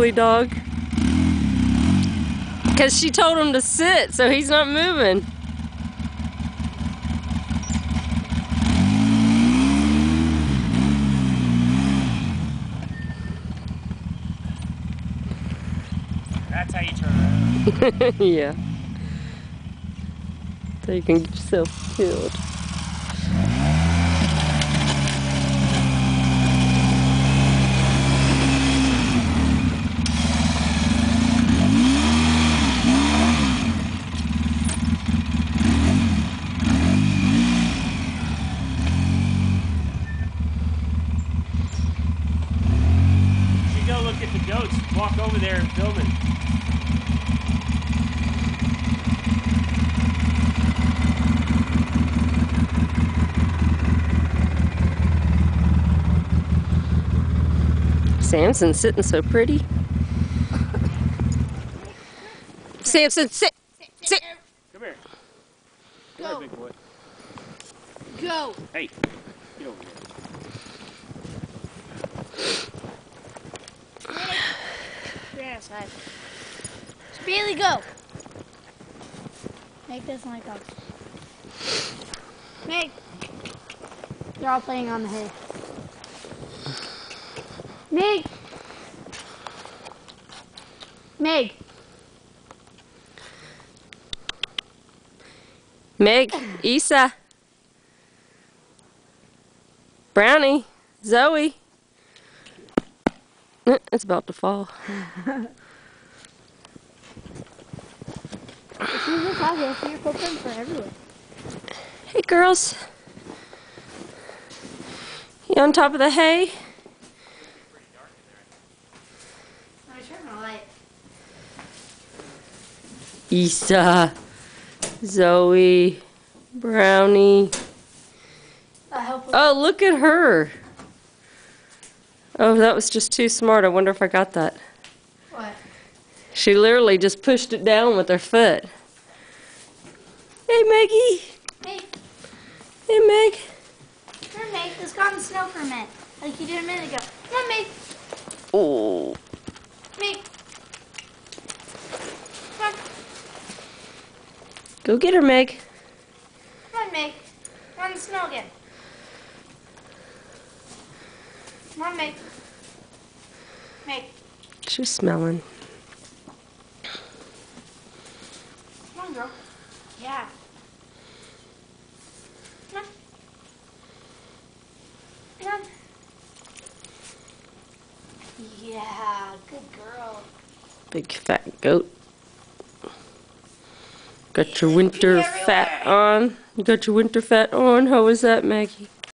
ugly dog. Because she told him to sit, so he's not moving. That's how you turn around. Yeah. So you can get yourself killed. You go look at the goats. Walk over there and film it. Samson's sitting so pretty. Samson, sit! Sit! Come here. Go. Come here, big boy. Go. Hey, get over here. Yes, I. Bailey, go. Meg doesn't like dogs. Meg. They're all playing on the hay. Meg. Meg. Meg, Issa, Brownie, Zoe. It's about to fall. If you look out here, see your footprints are everywhere. Hey girls. You on top of the hay? I turn my light. Issa, Zoe, Brownie. Oh, look at her. Oh, that was just too smart. I wonder if I got that. What? She literally just pushed it down with her foot. Hey, Maggie. Hey, Hey, Meg. come here, Meg. Let's go out in the snow for a minute. Like you did a minute ago. Come on, Meg. Oh. Meg. Come on. Go get her, Meg. Come on, Meg. We're on the snow again. Come on, Meg. Meg. She's smelling. Come on, girl. Yeah. Come on. Come on. Yeah, good girl. Big fat goat. Got your winter fat on. You got your winter fat on. How was that, Maggie?